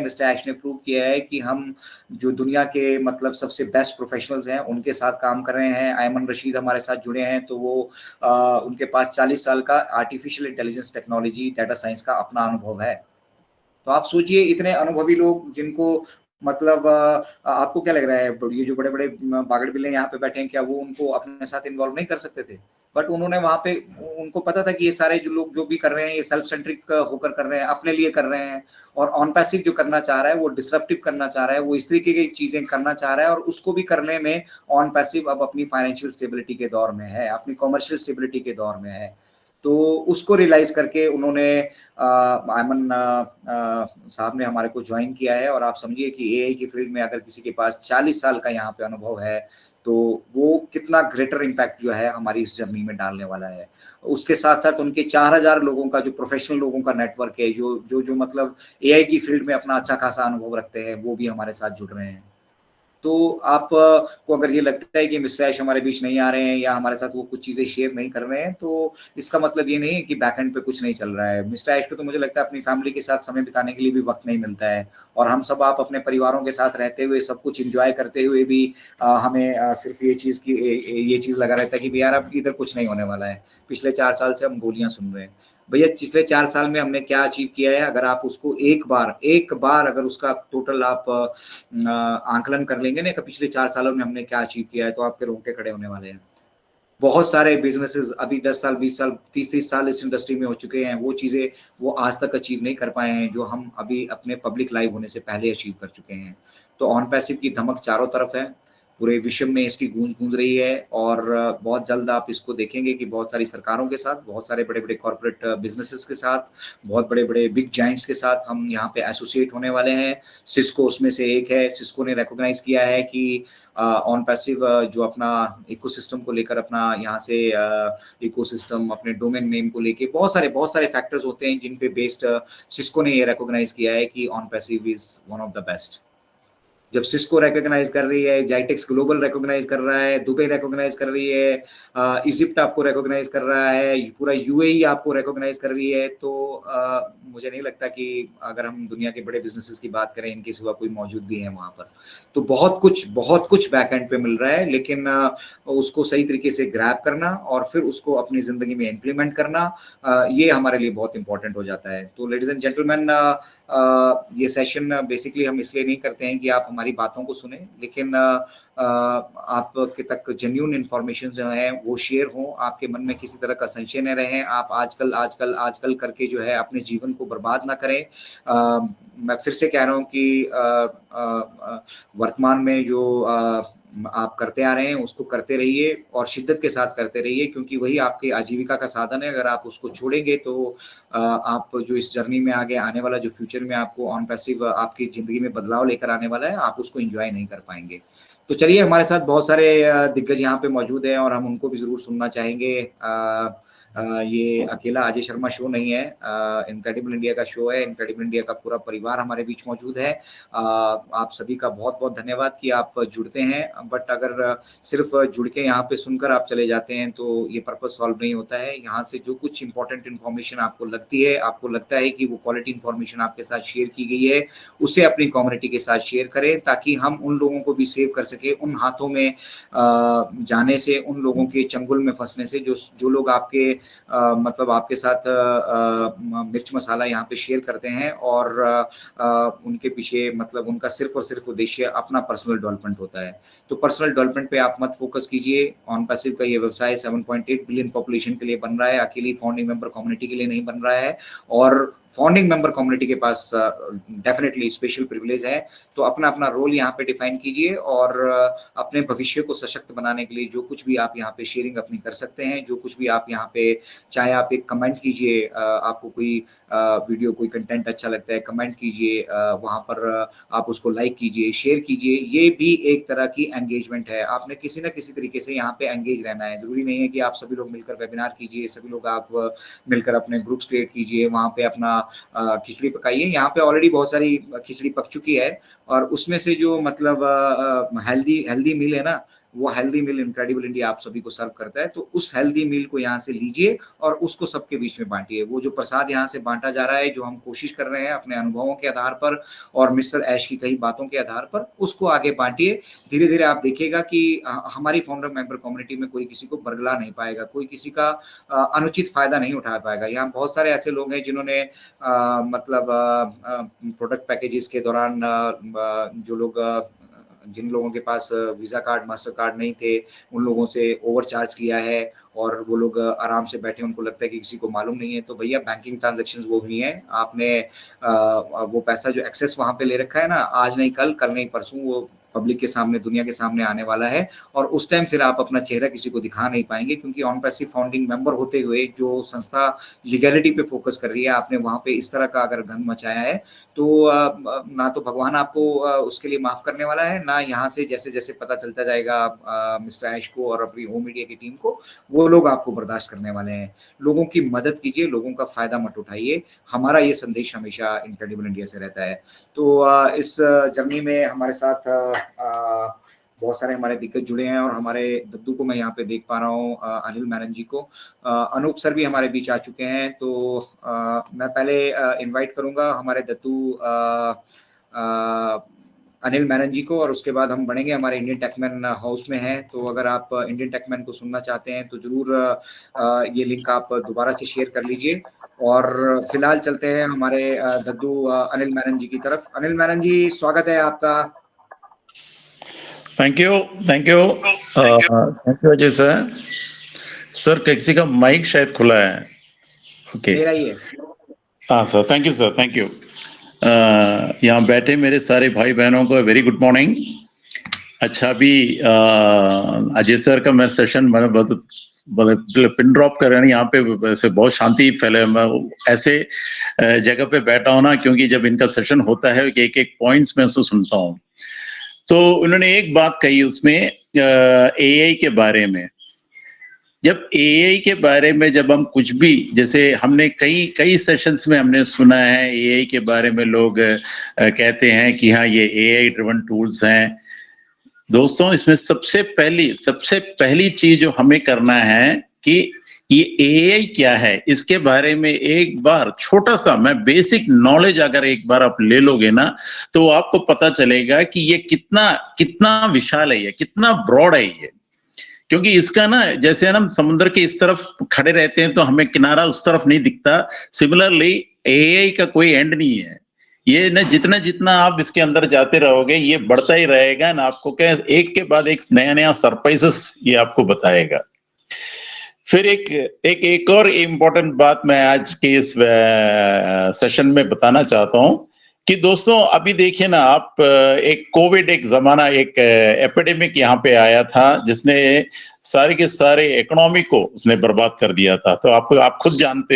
Mister ऐश ने prove किया है कि हम जो दुनिया के मतलब सबसे बेस्ट प्रोफेशनल्स हैं, उनके साथ काम कर रहे हैं। अयमन रशीद हमारे साथ जुड़े हैं, तो वो उनके पास 40 साल का artificial intelligence technology, data science का अपना अनुभव है। तो आप सोचिए इतने अनुभवी लोग जिनको मतलब आपको क्या लग रहा है ये जो बड़े-बड़े बागड़ बिल्ले यहाँ पे बैठे हैं, क्या वो उनको अपने साथ इन्वॉल्व नहीं कर सकते थे? बट उन्होंने वहाँ पे उनको पता था कि ये सारे जो लोग जो भी कर रहे हैं, ये सेल्फ सेंट्रिक होकर कर रहे हैं, अपने लिए कर रहे हैं और ऑन पैसिव जो करना चाह रहा है, वो डिसरप्टिव करना चाह रहा है, वो इस तरीके की चीज़ें करना चाह रहा है और उसको भी करने में ऑन पैसिव अब अपनी फाइनेंशियल स्टेबिलिटी के दौर में है, अपनी कमर्शियल स्टेबिलिटी के दौर में है। तो उसको रियलाइज़ करके उन्होंने अयमन साहब ने हमारे को जॉइन किया है और आप समझिए कि एआई की फील्ड में अगर किसी के पास 40 साल का यहाँ पे अनुभव है, तो वो कितना ग्रेटर इम्पैक्ट जो है हमारी इस जर्नी में डालने वाला है। उसके साथ-साथ उनके 4000 लोगों का जो प्रोफेशनल लोगों का नेटवर्क है, जो मतलब एआई की फील्ड में अपना अच्छा खासा अनुभव रखते हैं, वो भी हमारे साथ जुड़ रहे हैं। तो आप को अगर ये लगता है कि मिस्टर ऐश हमारे बीच नहीं आ रहे हैं या हमारे साथ वो कुछ चीज़ें शेयर नहीं कर रहे हैं, तो इसका मतलब ये नहीं है कि बैक एंड पे कुछ नहीं चल रहा है। मिस्टर ऐश को तो मुझे लगता है अपनी फैमिली के साथ समय बिताने के लिए भी वक़्त नहीं मिलता है और हम सब आप अपने परिवारों के साथ रहते हुए, सब कुछ एन्जॉय करते हुए भी हमें सिर्फ़ ये चीज़ लगा रहता है कि भई यार अब इधर कुछ नहीं होने वाला है। पिछले 4 साल से हम गोलियाँ सुन रहे हैं। भैया पिछले 4 साल में हमने क्या अचीव किया है, अगर आप उसको एक बार अगर उसका टोटल आप आकलन कर लेंगे ना कि पिछले 4 सालों में हमने क्या अचीव किया है, तो आपके रोंगटे खड़े होने वाले हैं। बहुत सारे बिज़नेसेस अभी 10 साल, 20 साल, 30-30 साल इस इंडस्ट्री में हो चुके हैं, वो चीज़ें वो आज तक अचीव नहीं कर पाए हैं, जो हम अभी अपने पब्लिक लाइव होने से पहले अचीव कर चुके हैं। तो ऑन पैसिव की धमक चारों तरफ है, पूरे विश्व में इसकी गूंज गूंज रही है और बहुत जल्द आप इसको देखेंगे कि बहुत सारी सरकारों के साथ, बहुत सारे बड़े-बड़े कॉर्पोरेट बिज़नेसेस के साथ, बहुत बड़े-बड़े बिग जायंट्स के साथ हम यहाँ पे एसोसिएट होने वाले हैं। सिस्को उसमें से एक है, सिस्को ने रिकॉग्नाइज़ किया है कि ऑन पैसिव जो अपना इकोसिस्टम को लेकर अपना यहाँ से इकोसिस्टम अपने डोमेन नेम को लेके बहुत सारे फैक्टर्स होते हैं जिन पे बेस्ड सिस्को ने ये रिकॉग्नाइज़ किया है कि on passive is one of the best. जब सिस्को रिकॉग्नाइज कर रही है, जाइटेक्स ग्लोबल रिकॉग्नाइज कर रहा है, दुबई रिकॉग्नाइज कर रही है, इजिप्ट आपको रिकॉग्नाइज कर रहा है, पूरा यूएई आपको रिकॉग्नाइज कर रही है, तो मुझे नहीं लगता कि अगर हम दुनिया के बड़े बिजनेसेस की बात करें, इनके सिवा कोई मौजूद भी है वहाँ पर। तो बहुत कुछ बैक एंड पे मिल रहा है, लेकिन उसको सही तरीके से ग्रैब करना और फिर उसको अपनी ज़िंदगी में इम्प्लीमेंट करना, ये हमारे लिए बहुत इंपॉर्टेंट हो जाता है। तो लेडीज़ एंड जेंटलमैन, ये सेशन बेसिकली हम इसलिए नहीं करते हैं कि आप हमारी बातों को सुने, लेकिन आपके तक जेन्युइन इन्फॉर्मेशन जो है वो शेयर हो, आपके मन में किसी तरह का संशय न रहे, आप आजकल करके जो है अपने जीवन को बर्बाद ना करें। मैं फिर से कह रहा हूँ कि वर्तमान में जो आप करते आ रहे हैं उसको करते रहिए और शिद्दत के साथ करते रहिए, क्योंकि वही आपकी आजीविका का साधन है। अगर आप उसको छोड़ेंगे तो आप जो इस जर्नी में आगे आने वाला जो फ्यूचर में आपको ऑन पैसिव आपकी ज़िंदगी में बदलाव लेकर आने वाला है, आप उसको एन्जॉय नहीं कर पाएँगे। तो चलिए, हमारे साथ बहुत सारे दिग्गज यहाँ पे मौजूद हैं और हम उनको भी ज़रूर सुनना चाहेंगे। ये अकेला अजय शर्मा शो नहीं है, इनक्रेडिबल इंडिया का शो है। इनक्रेडिबल इंडिया का पूरा परिवार हमारे बीच मौजूद है। आप सभी का बहुत-बहुत धन्यवाद कि आप जुड़ते हैं। बट अगर सिर्फ़ जुड़ के यहाँ पे सुनकर आप चले जाते हैं, तो ये पर्पज़ सॉल्व नहीं होता है। यहाँ से जो कुछ इम्पोर्टेंट इन्फॉर्मेशन आपको लगती है, आपको लगता है कि वो क्वालिटी इन्फॉर्मेशन आपके साथ शेयर की गई है, उसे अपनी कम्युनिटी के साथ शेयर करें, ताकि हम उन लोगों को भी सेव कर सकें, उन हाथों में जाने से, उन लोगों के चंगुल में फँसने से, जो लोग आपके मतलब आपके साथ मिर्च मसाला यहाँ पे शेयर करते हैं और उनके पीछे मतलब उनका सिर्फ़ और सिर्फ़ उद्देश्य अपना पर्सनल डेवलपमेंट होता है। तो पर्सनल डेवलपमेंट पे आप मत फ़ोकस कीजिए। ऑन पैसिव का ये व्यवसाय 7.8 बिलियन पॉपुलेशन के लिए बन रहा है, अकेली फाउंडिंग मेंबर कम्युनिटी के लिए नहीं बन रहा है और फाउंडिंग मेंबर कम्युनिटी के पास डेफ़िनिटली स्पेशल प्रिविलेज है। तो अपना-अपना रोल यहाँ पे डिफ़ाइन कीजिए और अपने भविष्य को सशक्त बनाने के लिए जो कुछ भी आप यहाँ पे शेयरिंग अपनी कर सकते हैं, जो कुछ भी आप यहाँ पे चाहे आप एक कमेंट कीजिए, आपको कोई वीडियो कोई कंटेंट अच्छा लगता है, कमेंट कीजिए, वहाँ पर आप उसको लाइक कीजिए, शेयर कीजिए। ये भी एक तरह की एंगेजमेंट है। आपने किसी न किसी तरीके से यहाँ पे एंगेज रहना है। ज़रूरी नहीं है कि आप सभी लोग मिलकर वेबिनार कीजिए, सभी लोग आप मिलकर अपने ग्रुप्स क्रिएट कीजिए, वहाँ पे अपना खिचड़ी पकाइए। यहाँ पे ऑलरेडी बहुत सारी खिचड़ी पक चुकी है और उसमें से जो मतलब हेल्दी हेल्दी मील है ना, वो हेल्दी मील इनक्रेडिबल इंडिया आप सभी को सर्व करता है। तो उस हेल्दी मील को यहाँ से लीजिए और उसको सबके बीच में बांटिए। वो जो प्रसाद यहाँ से बांटा जा रहा है, जो हम कोशिश कर रहे हैं अपने अनुभवों के आधार पर और मिस्टर ऐश की कई बातों के आधार पर, उसको आगे बांटिए। धीरे धीरे आप देखिएगा कि हमारी फाउंडर मेंबर कम्युनिटी में कोई किसी को बरगला नहीं पाएगा, कोई किसी का अनुचित फायदा नहीं उठा पाएगा। यहाँ बहुत सारे ऐसे लोग हैं जिन्होंने मतलब प्रोडक्ट पैकेजेस के दौरान जो लोग जिन लोगों के पास वीज़ा कार्ड, मास्टर कार्ड नहीं थे, उन लोगों से ओवरचार्ज किया है और वो लोग आराम से बैठे, उनको लगता है कि किसी को मालूम नहीं है। तो भैया बैंकिंग ट्रांजैक्शंस वो हुई हैं, आपने वो पैसा जो एक्सेस वहाँ पे ले रखा है ना, आज नहीं कल, कल नहीं परसों वो पब्लिक के सामने, दुनिया के सामने आने वाला है और उस टाइम फिर आप अपना चेहरा किसी को दिखा नहीं पाएंगे, क्योंकि ऑन पैसिव फाउंडिंग मेंबर होते हुए जो संस्था लीगैलिटी पे फोकस कर रही है, आपने वहाँ पे इस तरह का अगर गंद मचाया है तो ना तो भगवान आपको उसके लिए माफ करने वाला है, ना यहाँ से जैसे जैसे पता चलता जाएगा मिस्टर ऐश को और अपनी होम मीडिया की टीम को, वो लोग आपको बर्दाश्त करने वाले हैं। लोगों की मदद कीजिए, लोगों का फायदा मत उठाइए। हमारा ये संदेश हमेशा इनक्रेडिबल इंडिया से रहता है। तो इस जर्नी में हमारे साथ बहुत सारे हमारे दिग्गज जुड़े हैं और हमारे दद्दू को मैं यहाँ पे देख पा रहा हूँ, अनिल मैनन जी को, अनूप सर भी हमारे बीच आ चुके हैं। तो मैं पहले इनवाइट करूंगा हमारे दद्दू अनिल मैनन जी को और उसके बाद हम बढ़ेंगे। हमारे इंडियन टेकमैन हाउस में हैं, तो अगर आप इंडियन टेकमैन को सुनना चाहते हैं तो जरूर ये लिंक आप दोबारा से शेयर कर लीजिए। और फिलहाल चलते हैं हमारे दद्दू अनिल मैनन जी की तरफ। अनिल मैनन जी, स्वागत है आपका। Thank you Ajay sir. Sir किसी का माइक शायद खुला है। ओके, मेरा ही है। हाँ sir, thank you sir, thank you. यहाँ बैठे मेरे सारे भाई बहनों को वेरी गुड मॉर्निंग। अच्छा, अभी अजय सर का मैं सेशन बहुत पिन ड्रॉप कर रहे हैं यहाँ पे, वैसे बहुत शांति फैले। मैं ऐसे जगह पे बैठा हूँ ना, क्योंकि जब इनका सेशन होता है एक एक पॉइंट्स में उसको सुनता हूँ। तो उन्होंने एक बात कही उसमें एआई के बारे में। जब एआई के बारे में जब हम कुछ भी, जैसे हमने कई सेशंस में हमने सुना है एआई के बारे में, लोग कहते हैं कि हाँ ये एआई ड्रिवन टूल्स हैं। दोस्तों, इसमें सबसे पहली चीज जो हमें करना है कि ये एआई क्या है, इसके बारे में एक बार छोटा सा मैं बेसिक नॉलेज अगर एक बार आप ले लोगे ना, तो आपको पता चलेगा कि ये कितना विशाल है, ये कितना ब्रॉड है ये। क्योंकि इसका ना, जैसे हम समुद्र के इस तरफ खड़े रहते हैं तो हमें किनारा उस तरफ नहीं दिखता, सिमिलरली एआई का कोई एंड नहीं है। ये ना जितना आप इसके अंदर जाते रहोगे ये बढ़ता ही रहेगा ना, आपको क्या एक के बाद एक नया सरप्राइजेस ये आपको बताएगा। फिर एक और इम्पोर्टेंट बात मैं आज के इस सेशन में बताना चाहता हूं कि दोस्तों अभी देखिए ना आप, एक कोविड एक जमाना, एक एपिडेमिक यहाँ पे आया था जिसने सारे के सारे इकोनॉमी को उसने बर्बाद कर दिया था। तो आप खुद जानते